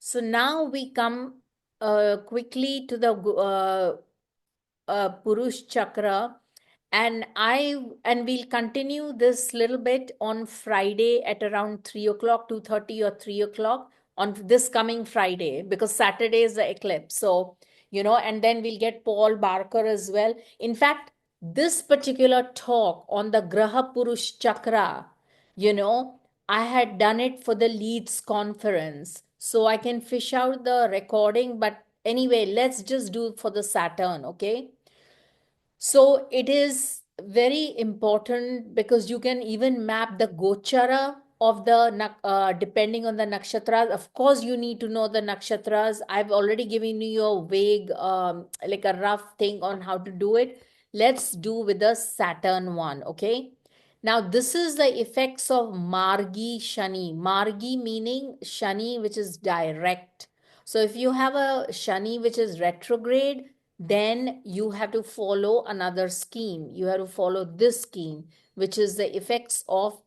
So now we come quickly to the Purush Chakra, and we'll continue this little bit on Friday at around 3 o'clock, 2:30 or 3 o'clock on this coming Friday, because Saturday is the eclipse. So, and then we'll get Paul Barker as well. In fact, this particular talk on the Graha Purush Chakra, I had done it for the Leeds conference. So I can fish out the recording, but anyway, let's just do it for the Saturn, okay? So it is very important because you can even map the Gochara of the depending on the nakshatras. Of course, you need to know the nakshatras. I've already given you a vague, like a rough thing on how to do it. Let's do with the Saturn one, okay? Now, this is the effects of Margi Shani. Margi meaning Shani, which is direct. So if you have a Shani which is retrograde, then you have to follow another scheme. You have to follow this scheme, which is the effects of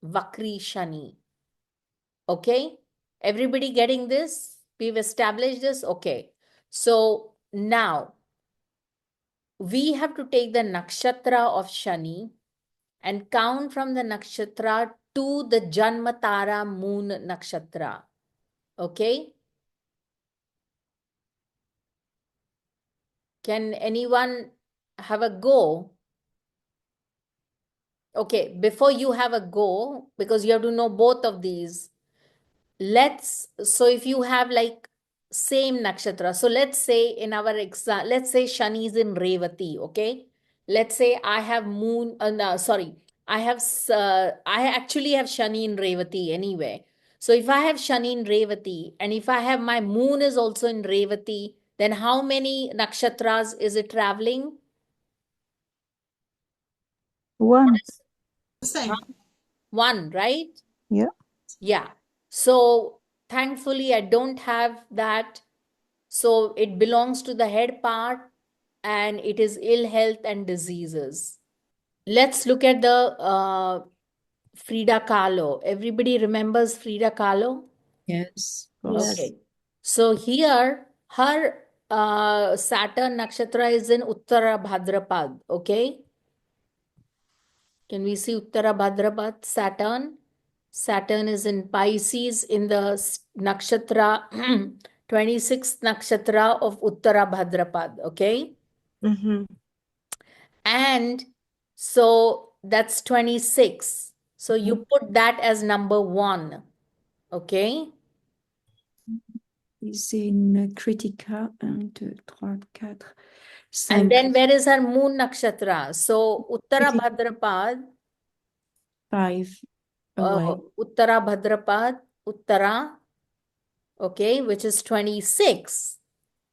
Vakri Shani. Okay? Everybody getting this? We've established this? Okay. So now we have to take the nakshatra of Shani and count from the nakshatra to the Janma Tara moon nakshatra. Okay? Can anyone have a go? Okay, before you have a go, because you have to know both of these, so if you have like same nakshatra, so let's say in our exam, let's say Shani is in Revati, okay? Let's say I have moon, no, sorry, I actually have Shani in Revati anyway. So if I have Shani in Revati, and if I have my moon is also in Revati, then how many nakshatras is it traveling? One. Same. One, right? Yeah. Yeah. So thankfully, I don't have that. So it belongs to the head part and it is ill health and diseases. Let's look at the Frida Kahlo. Everybody remembers Frida Kahlo? Yes. Okay. So here, her Saturn nakshatra is in Uttara Bhadrapad. Okay. Can we see Uttara Bhadrapad, Saturn? Saturn is in Pisces in the nakshatra, 26th nakshatra of Uttara Bhadrapad, okay? Mm-hmm. And so that's 26. So you put that as number 1, okay? Is in Kritika 1, 2, 3, 4, 5. And then where is her moon nakshatra? So Uttara Bhadrapad, 5 away. Uttara Bhadrapad, Uttara, okay, which is 26.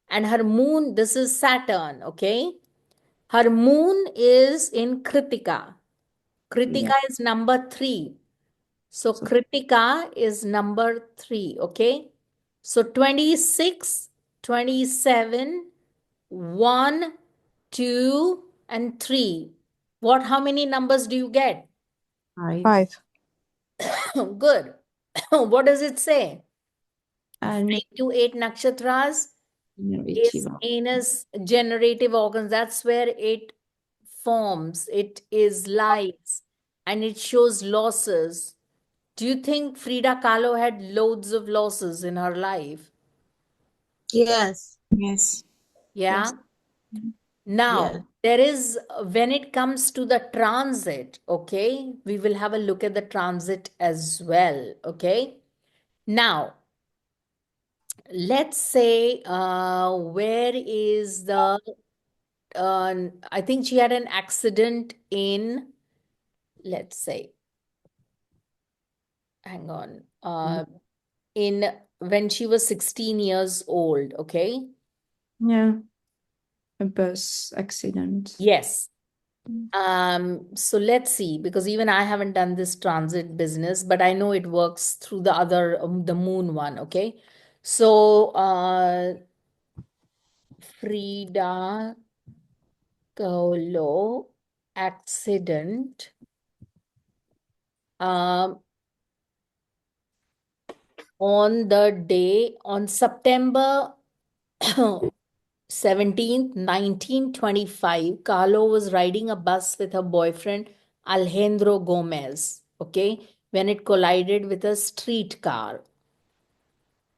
And her moon, this is Saturn, okay? Her moon is in Kritika. Kritika is number 3. So Kritika is number 3, okay? So 26, 27, 1, 2, and 3. How many numbers do you get? 5. Good. What does it say? And 5 to 8 nakshatras is anus generative organs. That's where it forms, it is lies, and it shows losses. Do you think Frida Kahlo had loads of losses in her life? Yes. Yes. Yeah. Yes. Now, there is, when it comes to the transit, okay, we will have a look at the transit as well, okay? Now, let's say, where is the, I think she had an accident in, let's say, hang on, in when she was 16 years old, okay? Yeah. A bus accident. Yes. So let's see, because even I haven't done this transit business, but I know it works through the other, the moon one, okay? So, Frida Kahlo accident. on the day on September 17th, 1925, Carlo was riding a bus with her boyfriend Alejandro Gomez, okay, when it collided with a streetcar.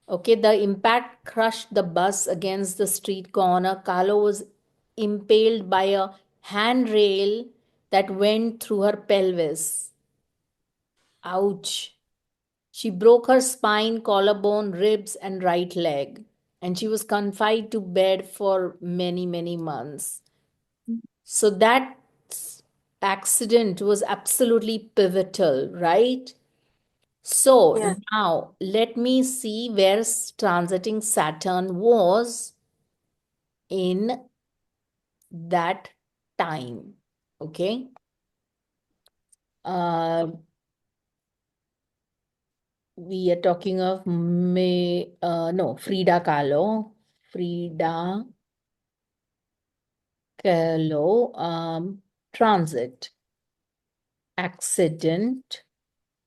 Okay, the impact crushed the bus against the street corner. Carlo was impaled by a handrail that went through her pelvis. Ouch. She broke her spine, collarbone, ribs, and right leg, and she was confined to bed for many, many months. So that accident was absolutely pivotal, right? So Yeah. now let me see where transiting Saturn was in that time. Okay. Uh, we are talking of Frida Kahlo. Frida Kahlo, transit, accident.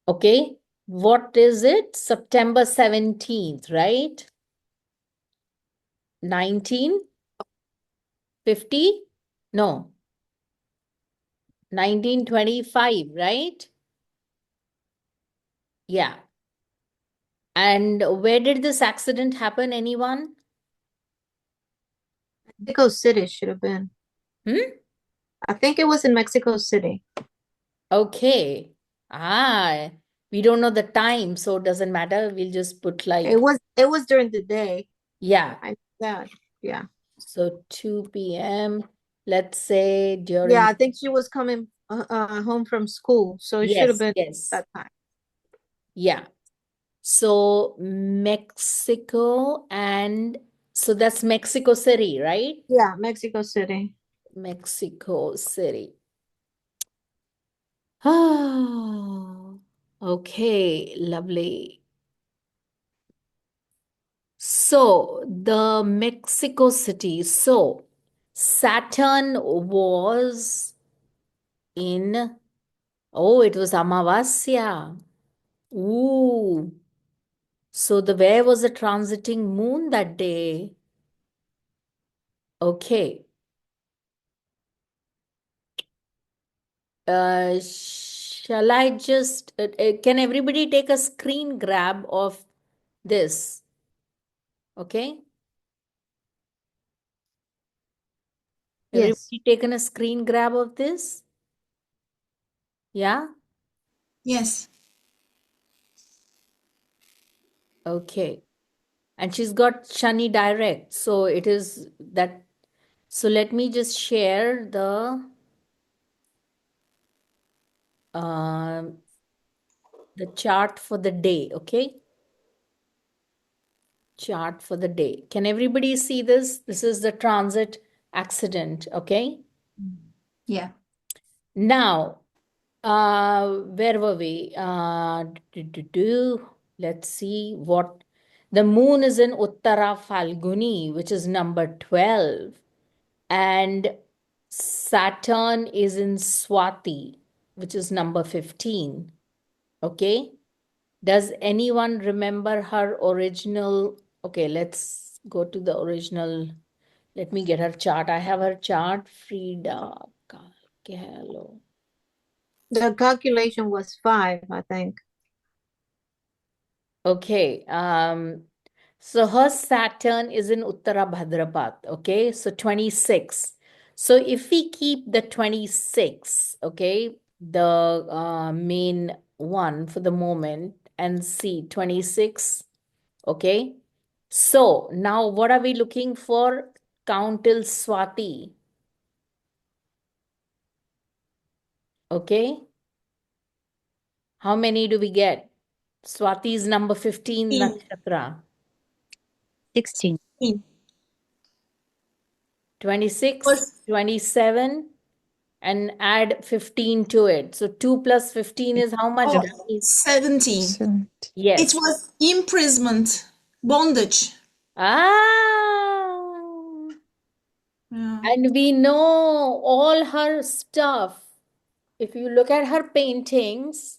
Okay. What is it? September 17th, right? 1950? No, 1925, right? Yeah. And where did this accident happen, anyone? Mexico City should have been. Hmm? I think it was in Mexico City. Okay. Ah, we don't know the time, so it doesn't matter. We'll just put like, It was during the day. yeah. I that. Yeah. So 2 p.m., let's say Yeah, during, I think she was coming home from school, so it should have yes, been yes. that time. Yeah. So Mexico and so that's Mexico City, right? Yeah, Mexico City. Mexico City. Oh, okay, lovely. So the Mexico City. So Saturn was in, oh, it was Amavasya. Ooh. So where was the transiting moon that day? Okay. Shall I just, can everybody take a screen grab of this? Okay. Yes. Everybody taken a screen grab of this? Yeah? Yes. Okay. And she's got Shani direct. So it is that. So let me just share um the chart for the day. Okay. Chart for the day. Can everybody see this? This is the transit accident. Okay. Yeah. Now, where were we? Let's see what the moon is in Uttara Falguni, which is number 12, and Saturn is in Swati, which is number 15. Okay. Does anyone remember her original? Okay, let's go to the original. Let me get her chart. I have her chart. Frida Kahlo. The calculation was 5, I think. Okay. So her Saturn is in Uttara Bhadrapat. Okay. So 26. So if we keep the 26, okay, the main one for the moment and see 26. Okay. So now what are we looking for? Count till Swati. Okay. How many do we get? Swati is number 15 nakshatra. 16. 26, 27, and add 15 to it. So 2 plus 15 is how much, Oh, guys? 17. 70. It Yes. was imprisonment, bondage. Ah, Yeah. and we know all her stuff. If you look at her paintings,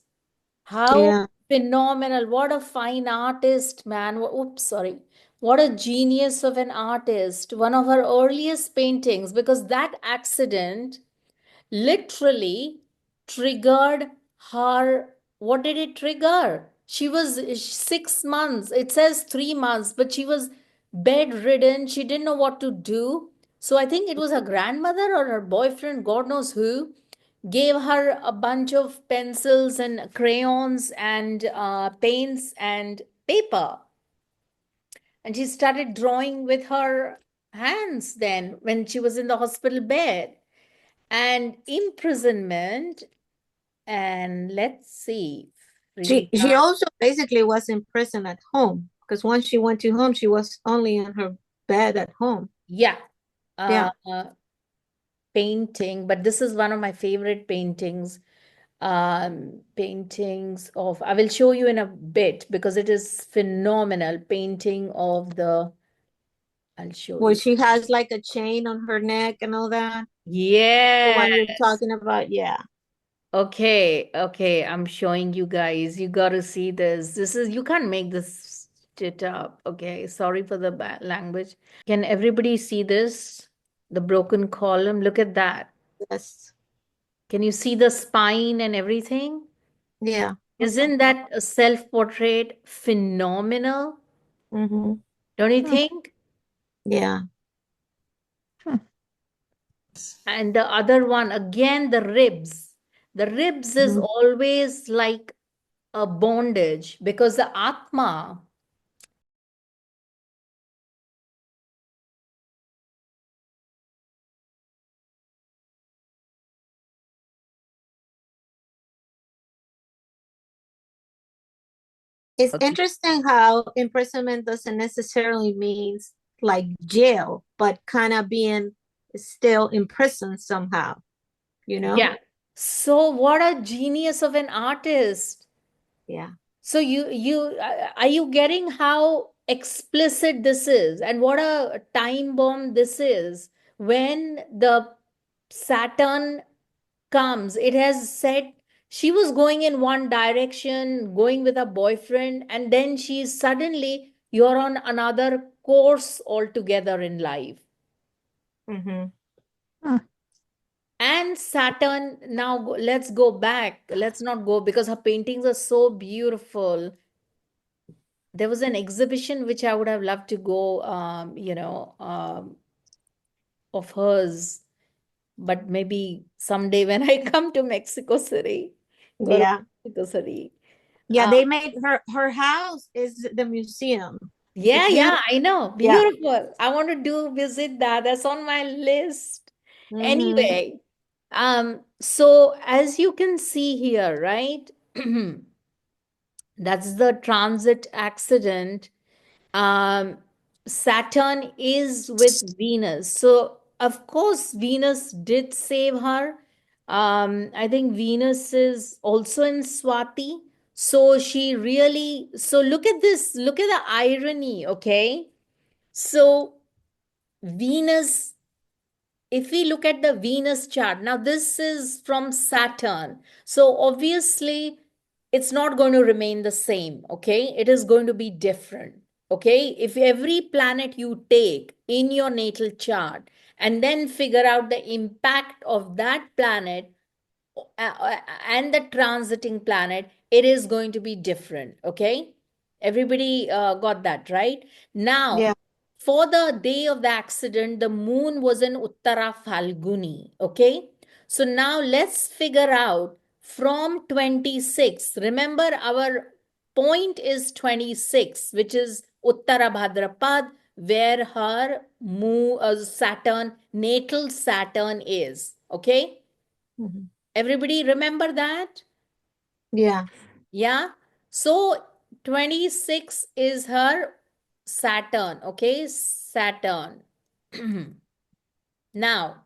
how Yeah. Phenomenal. What a fine artist, man. Oops, sorry. What a genius of an artist. One of her earliest paintings, because that accident literally triggered her. What did it trigger? She was 6 months. It says 3 months, but she was bedridden. She didn't know what to do. So I think it was her grandmother or her boyfriend, God knows who, gave her a bunch of pencils and crayons and paints and paper. And she started drawing with her hands then when she was in the hospital bed. And imprisonment, and let's see, She Frida. also basically was in prison at home because once she went to home, she was only in her bed at home. Yeah. Yeah. Painting, but this is one of my favorite paintings. Paintings of, I will show you in a bit because it is phenomenal. Painting of the, I'll show Where you. she has like a chain on her neck and all that. The one you're Yes. talking about, yeah. Okay, okay. I'm showing you guys. You got to see this. This is, you can't make this shit up. Okay. Sorry for the bad language. Can everybody see this? The broken column. Look at that. Yes. Can you see the spine and everything? Yeah. Isn't that a self-portrait phenomenal? Mm-hmm. Don't you Hmm. think? Yeah. Hmm. And the other one, again, the ribs. The ribs is Mhm. always like a bondage because the Atma, It's okay, interesting how imprisonment doesn't necessarily means like jail, but kind of being still imprisoned somehow, you know? yeah. So what a genius of an artist. Yeah. So you are you getting how explicit this is and what a time bomb this is when the Saturn comes. It has said she was going in one direction, going with a boyfriend, and then she's suddenly you're on another course altogether in life. Mm-hmm. Hmm. And Saturn, now let's go back. Let's not go because her paintings are so beautiful. There was an exhibition which I would have loved to go, of hers, but maybe someday when I come to Mexico City, go to Yeah. Mexico City. Yeah, Uh, they made her house is the museum. yeah, It's yeah, beautiful. I know. Yeah. Beautiful. I want to do visit that. That's on my list. Mm-hmm. Anyway, so as you can see here, right? That's the transit accident. um, Saturn is with Venus. So, of course, Venus did save her. I think Venus is also in Swati. So, she really, so look at this, look at the irony, okay? So, Venus, if we look at the Venus chart, now this is from Saturn. So obviously, it's not going to remain the same, okay? It is going to be different, okay? If every planet you take in your natal chart and then figure out the impact of that planet and the transiting planet, it is going to be different. Okay. Everybody got that, right? Yeah. Now, for the day of the accident, the moon was in Uttara Falguni. Okay. So now let's figure out from 26. Remember, our point is 26, which is Uttara Bhadrapad, where her moon, Saturn, natal Saturn is. Okay. Mm-hmm. Everybody remember that? Yeah. Yeah. So 26 is her Saturn. Okay. Saturn. Now,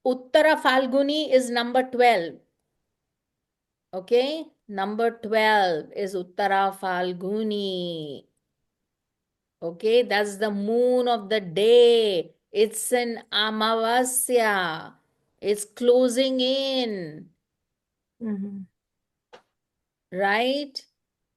Uttara Falguni is number 12. Okay. Number 12 is Uttara Falguni. Okay. That's the moon of the day. It's an Amavasya. It's closing in. Mm-hmm. right?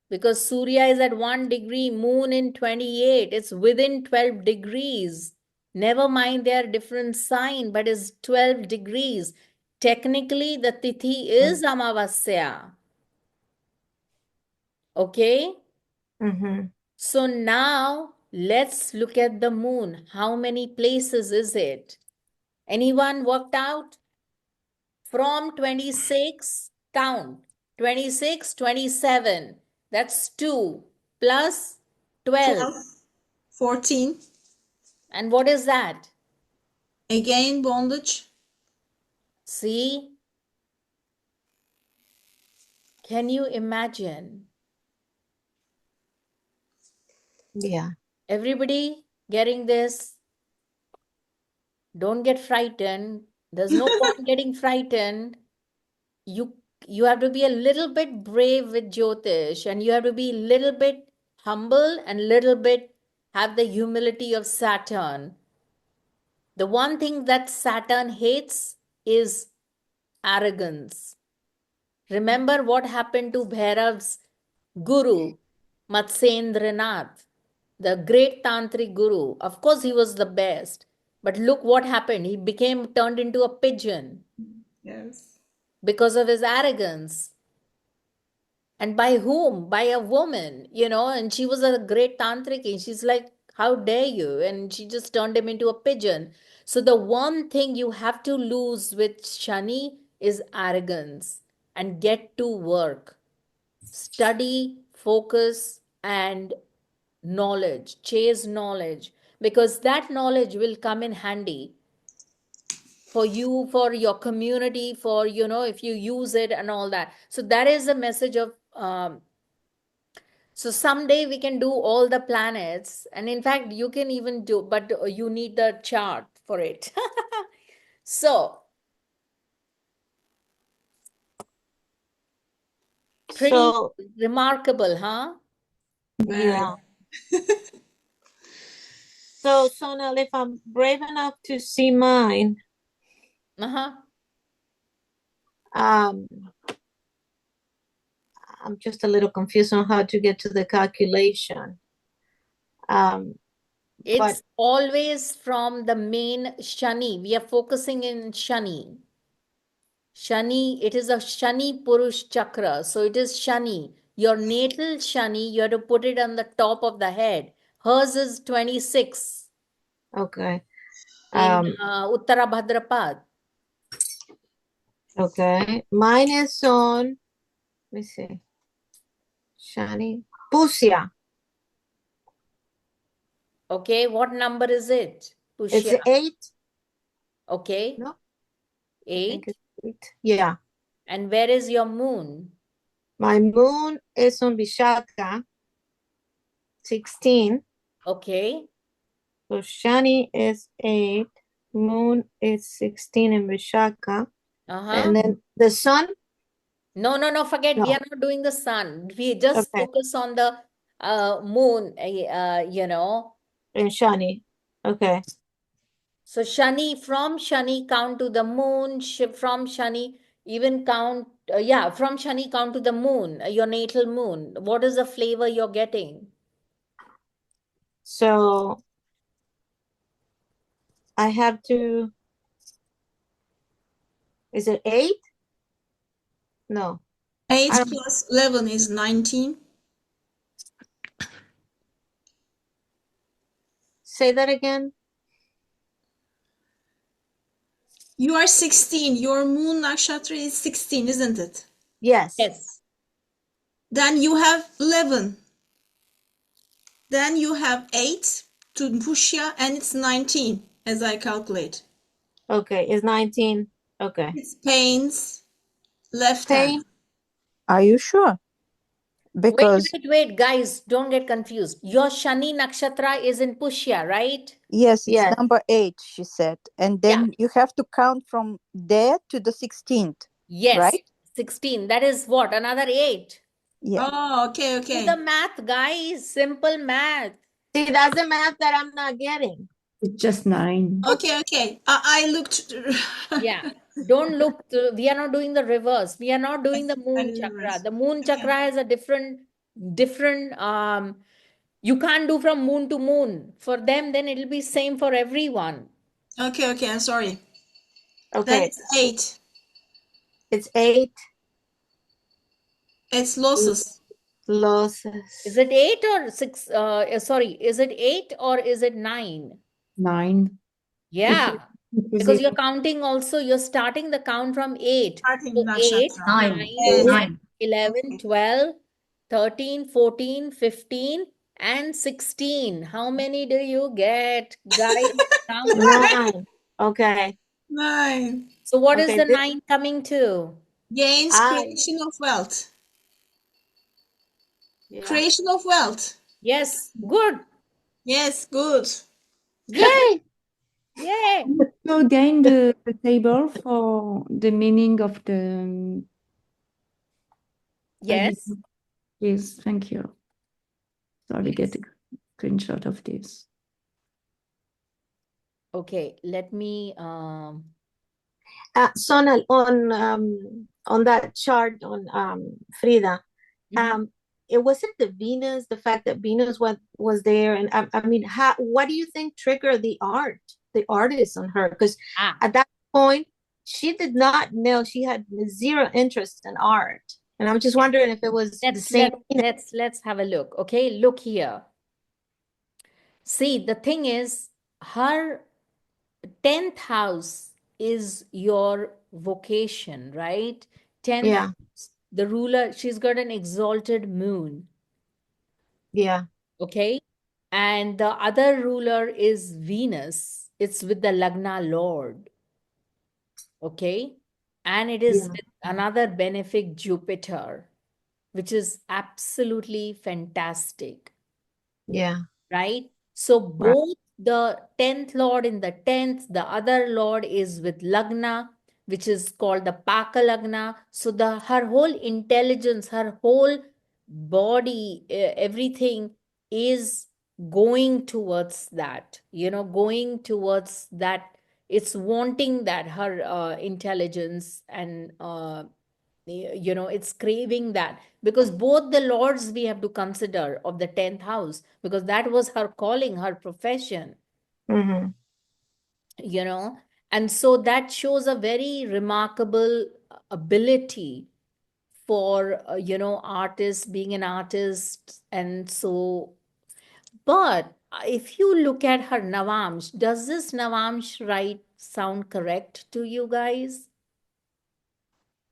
Because Surya is at 1 degree, moon in 28. It's within 12 degrees. Never mind their different sign, but it's 12 degrees. Technically, the tithi is Amavasya. Okay? Mm-hmm. So now let's look at the moon. How many places is it? Anyone worked out? From 26, count. 26, 27. That's 2 plus 12. 12, 14. And what is that? Again, bondage. See? Can you imagine? Yeah. Everybody getting this? Don't get frightened. There's no point getting frightened. You you have to be a little bit brave with Jyotish, and you have to be a little bit humble and little bit have the humility of Saturn. The one thing that Saturn hates is arrogance. Remember what happened to Bhairav's guru, Matsyendranath, the great tantric guru. Of course, he was the best. But look what happened. He became turned into a pigeon Yes. because of his arrogance. And by whom? By a woman, and she was a great tantric. And she's like, how dare you? And she just turned him into a pigeon. So the one thing you have to lose with Shani is arrogance and get to work. Study, focus, and knowledge. Chase knowledge because that knowledge will come in handy for you, for your community, for, if you use it and all that. So that is the message of so someday we can do all the planets, and in fact, you can even do, but you need the chart for it. So pretty So, remarkable, huh? yeah. So, Sonal, if I'm brave enough to see mine, Uh-huh. um, I'm just a little confused on how to get to the calculation. But It's always from the main Shani. We are focusing in Shani. Shani, it is a Shani Purasa Cakra. So it is Shani. Your natal Shani, you have to put it on the top of the head. Hers is 26 okay. in Uttara Bhadrapad. Okay. Mine is on, let me see. Shani. Pusya. Okay, what number is it? It's Pushya. 8. Okay, No, I think 8. it's 8. Yeah. And where is your moon? My moon is on Vishaka, 16. Okay. So Shani is 8. Moon is 16 in Vishaka. Uh-huh. And then the sun? No, forget. We No. are not doing the sun. We just Okay. focus on the moon, In Shani. Okay. So Shani, from Shani count to the moon, from Shani even count, from Shani count to the moon, your natal moon. What is the flavor you're getting? So I have to, is it 8? No. 8 I don't- plus 11 is 19. Say that again. You are 16. Your moon nakshatra is 16, isn't it? Yes. Yes. Then you have 11. Then you have 8 to Pushya, and it's 19 as I calculate. Okay. It's 19. Okay. It's pains, left Pain. hand. Are you sure? Because Wait, guys, don't get confused. Your Shani Nakshatra is in Pushya, right? yes, it's Yes. number 8, she said. And then you have to count from there to the 16th. Yes. Right? 16. That is what? Another 8. Yeah. Oh, okay, Do okay. the math, guys. Simple math. See, that's the math that I'm not getting. It's just 9. Okay. I looked. Yeah. Don't look to, we are not doing the reverse. We are not doing the I moon did chakra. reverse. The moon Okay. chakra has a different you can't do from moon to moon. For them, then it'll be same for everyone. Okay, okay, I'm sorry. Then Okay, it's 8. it's 8 It's losses. losses. Is it 8 or 6? Sorry, is it 8 or is it 9? 9. Yeah, Because because it you're counting also, you're starting the count from 8. Starting So 8, nakshatra. 9, 8. 10, 11, Okay. 12, 13, 14, 15, and 16. How many do you get? Guys, count. 9. Okay. 9. So what is Okay. the This 9 coming to? Gains, I creation of wealth. yeah. Creation of wealth. Yes, good. Yes, good. Yay! Yay. so again the table for the meaning of the Yes. yes, thank you. So I will get a screenshot of this. Okay, let me Sonal, on that chart on Frida, mhm. it wasn't the Venus, the fact that Venus was there, and I mean, what do you think triggered the artist on her? Because Ah, at that point, she did not know, she had zero interest in art, and I'm just wondering if it was the let's same let Venus. let's have a look. Okay, look here. See, the thing is, her 10th house is your vocation, right? 10th Yeah, house, the ruler, she's got an exalted moon, yeah, okay? And the other ruler is Venus. It's with the Lagna Lord, okay? And it is yeah, with another benefic Jupiter, which is absolutely fantastic, yeah, right? So right. both the 10th lord in the 10th, the other lord is with Lagna, which is called the Paka Lagna. So the her whole intelligence, her whole body, everything is going towards that, going towards that. It's wanting that, her intelligence and it's craving that, because both the lords we have to consider of the 10th house, because that was her calling, her profession, Mm-hmm. you know and so that shows a very remarkable ability for artists, being an artist. And so, but if you look at her Navamsh, does this Navamsh right sound correct to you guys?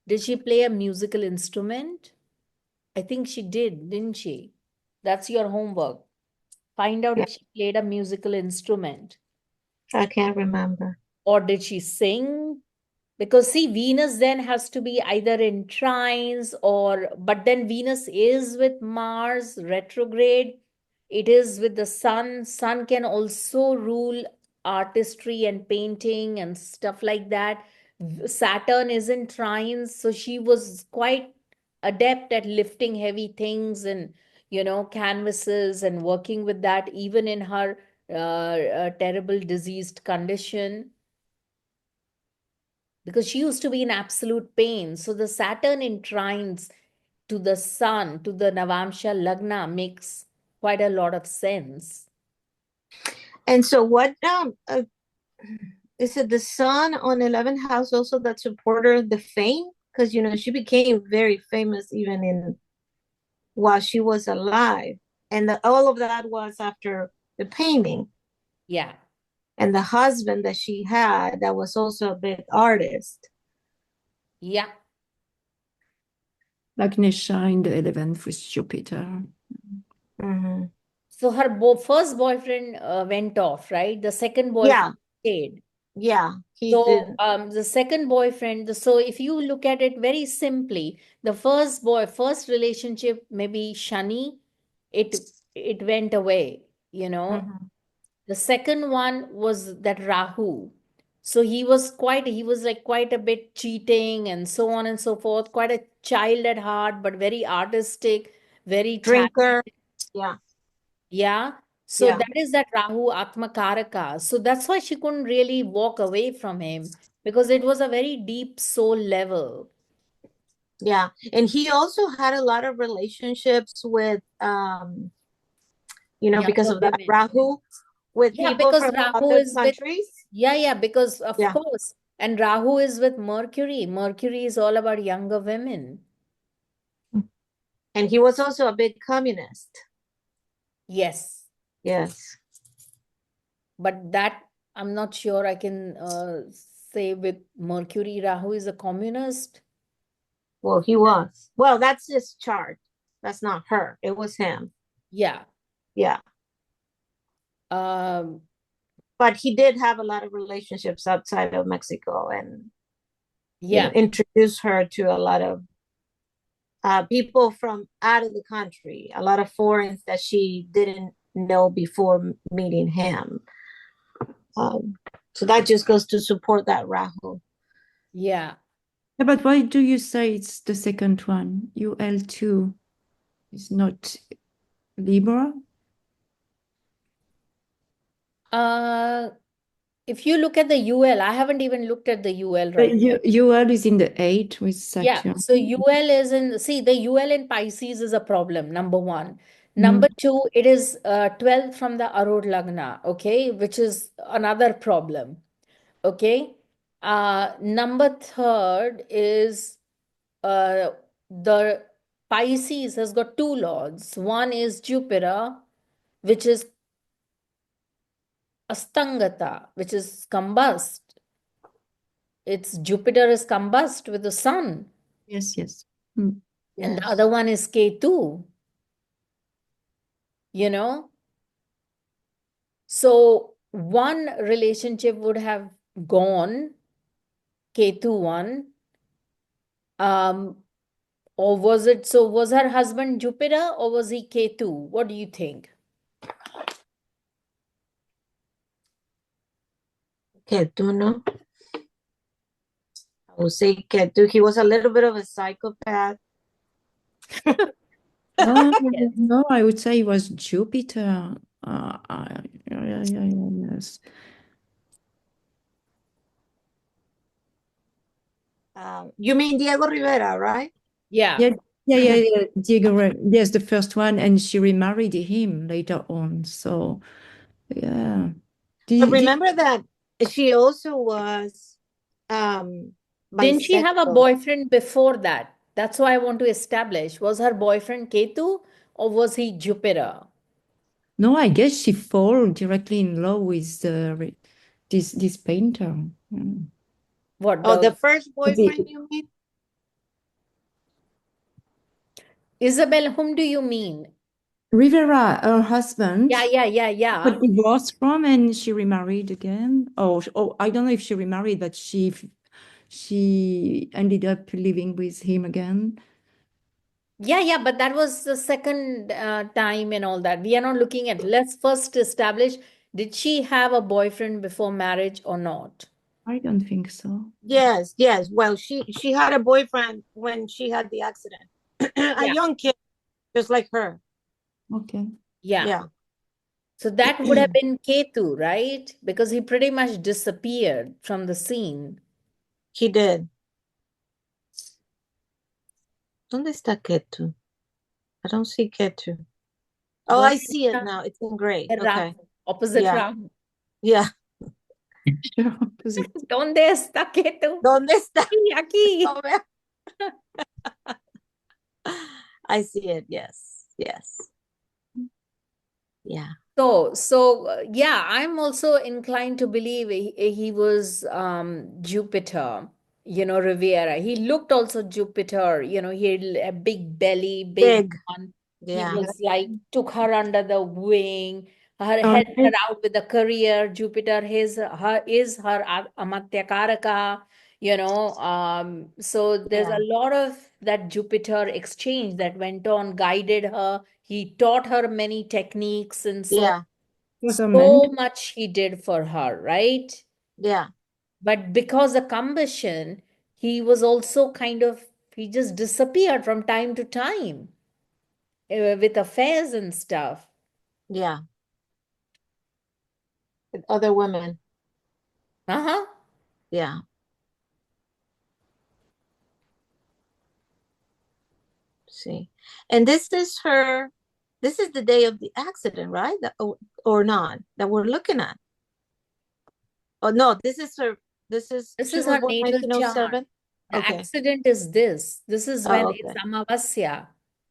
Did she play a musical instrument? I think she did, didn't she? That's your homework. Find out Yeah, if she played a musical instrument. I can't remember. Or did she sing? Because see, Venus then has to be either in trines, or, but then Venus is with Mars retrograde. It is with the Sun. Sun can also rule artistry and painting and stuff like that. Saturn is in trines, so she was quite adept at lifting heavy things and canvases and working with that, even in her terrible diseased condition, because she used to be in absolute pain. So the Saturn in trines to the Sun, to the Navamsha Lagna, makes quite a lot of sense. And so what is it the sun on 11th house also that supported the fame? Because she became very famous even in while she was alive. And all of that was after the painting. Yeah. And the husband that she had that was also a big artist. Yeah. Agnesha in the 11th with Jupiter. Mm-hmm. So her first boyfriend went off, right? The second boyfriend Yeah, stayed. yeah, he So did. the second boyfriend, so if you look at it very simply, the first relationship, maybe Shani, it went away. Mm-hmm. The second one was that Rahu. So he was like quite a bit cheating and so on and so forth, quite a child at heart, but very artistic, very Drinker. talented. Yeah, Yeah. So yeah. that is that Rahu Atma Karaka. So that's why she couldn't really walk away from him. because it was a very deep soul level. Yeah. And he also had a lot of relationships with because Younger of that women. Rahu, with Yeah, people because from Rahu other is with, countries. yeah, because of Yeah. course. And Rahu is with Mercury. Mercury is all about younger women. And he was also a big communist. Yes. Yes. But that I'm not sure I can say with Mercury, Rahu is a communist. Well, he was. Well, that's his chart. That's not her. It was him. Yeah. Yeah. Um, But he did have a lot of relationships outside of Mexico and, yeah. introduced her to a lot of people from out of the country, a lot of foreigners that she didn't know before meeting him. So that just goes to support that Rahu. Yeah. Yeah, but why do you say it's the second one? UL2 is not Libra? Uh, if you look at the UL, I haven't even looked at the UL But right now. UL is in the 8 with Yeah, Saturn. so UL is in, see, the UL in Pisces is a problem, number one. Number Mm. two, it is 12 from the Arud Lagna, okay, which is another problem, okay. Number third is the Pisces has got two lords. One is Jupiter, which is Astangata, which is combust. It's Jupiter is combust with the sun, Yes, yes. Mm. and the Yes. other one is Ketu, you know. So one relationship would have gone, Ketu one, um, or was it, so was her husband Jupiter or was he Ketu? What do you think? Ketu, no? I would say Ketu. He was a little bit of a psychopath. No, Yes. no, I would say it was Jupiter. Yeah, yes. You mean Diego Rivera, right? Yeah. Yeah. Diego, yes, the first one, and she remarried him later on. So, yeah. But Did remember that she also was um Didn't she have a bisexual. boyfriend before that? That's why I want to establish. Was her boyfriend Ketu or was he Jupiter? No, I guess she fall directly in love with this painter. Mm. What Oh, the the first boyfriend, you mean? Isabel, whom do you mean? Rivera, her husband, Yeah. got divorced from, and she remarried again. Oh, I don't know if she remarried, but she ended up living with him again. Yeah, but that was the second time and all that. We are not looking at. Let's first establish, did she have a boyfriend before marriage or not? I don't think so. Yes, yes. Well, she had a boyfriend when she had the accident. A Yeah. young kid, just like her. Okay. Yeah. Yeah. So that would have been Ketu, right? Because he pretty much disappeared from the scene. He did. ¿Dónde está Ketu? I don't see Ketu. Oh, I ¿Dónde see it está now. It's in gray. el Okay. Rahu? Opposite Yeah. Rahu. Yeah. Sure, opposite. ¿Dónde está Ketu? ¿Dónde está? Sí, aquí. Oh, vea. I see it. Yes. Yes. Yeah. So yeah, I'm also inclined to believe he was Jupiter, Rivera. He looked also Jupiter, he had a big belly, big Big. one. He Yeah. was like, took her under the wing, Um, helped her out with the career. Jupiter is her Amatya Karaka, so there's Yeah. a lot of that Jupiter exchange that went on, guided her. He taught her many techniques and Yeah. was a man. so much he did for her, right? Yeah. But because of combustion, he was also he just disappeared from time to time with affairs and stuff. Yeah. With other women. Uh-huh. Yeah. see. And this is the day of the accident, right? Or not, that we're looking at. Oh, no, This she is was her born natal chart. 1907. The Okay. accident is this. This is when Oh, it's okay. Amavasya.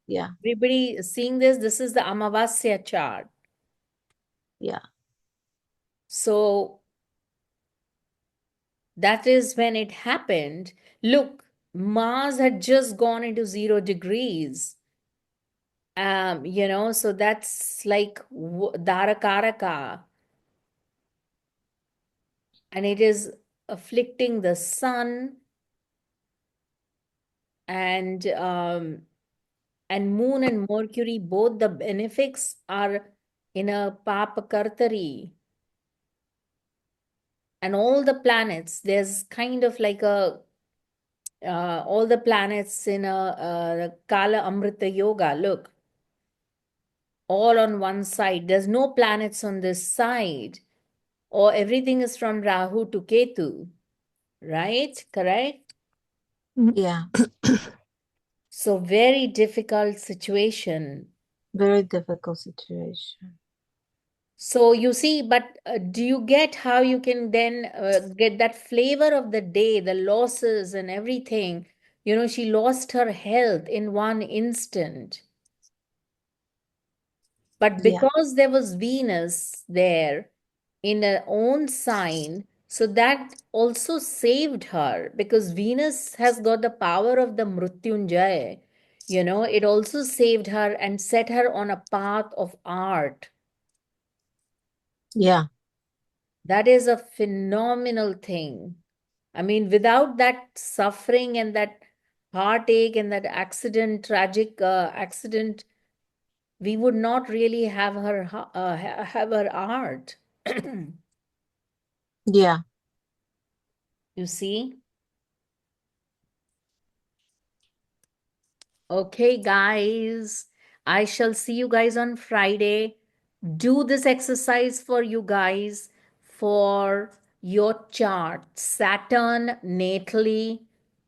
Yeah. Everybody seeing this, this is the Amavasya chart. Yeah. So that is when it happened. Look, Mars had just gone into 0 degrees. So that's like Dharakaraka, and it is afflicting the sun and moon and Mercury. Both the benefics are in a Papakartari. And all the planets, there's kind of like all the planets in a Kala Amrita Yoga. Look, all on one side. There's no planets on this side, or everything is from Rahu to Ketu, right? Correct? Yeah. So very difficult situation. Very difficult situation. So you see, but do you get how you can then get that flavor of the day, the losses and everything? She lost her health in one instant. But Yeah. because there was Venus there in her own sign, so that also saved her because Venus has got the power of the Mrutyunjay. It also saved her and set her on a path of art. Yeah. That is a phenomenal thing. I mean, without that suffering and that heartache and that accident, tragic accident, we would not really have have her art. Yeah. You see? Okay, guys. I shall see you guys on Friday. Do this exercise for you guys for your chart. Saturn natally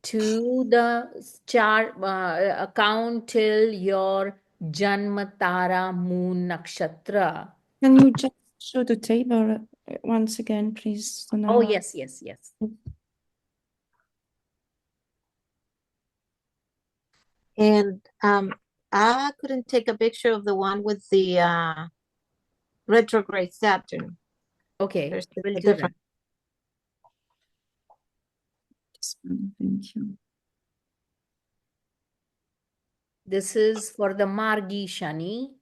to the chart account till your Janma Tara moon nakshatra. Can you just show the table once again, please, Oh, Sonara? yes, yes, yes. And I couldn't take a picture of the one with the retrograde Saturn. Okay, There's we'll a do that. different. Thank you. This is for the Margi Shani.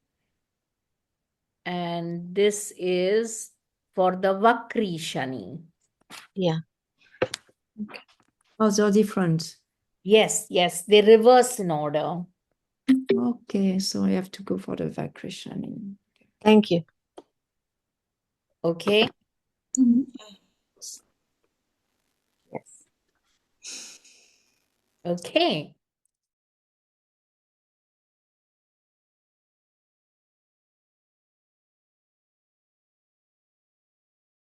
And this is for the Vakri Shani. Yeah. Oh, they're different. Yes, yes, they reverse in order. Okay, so I have to go for the Vakrishani. Thank you. Okay. Yes. Okay.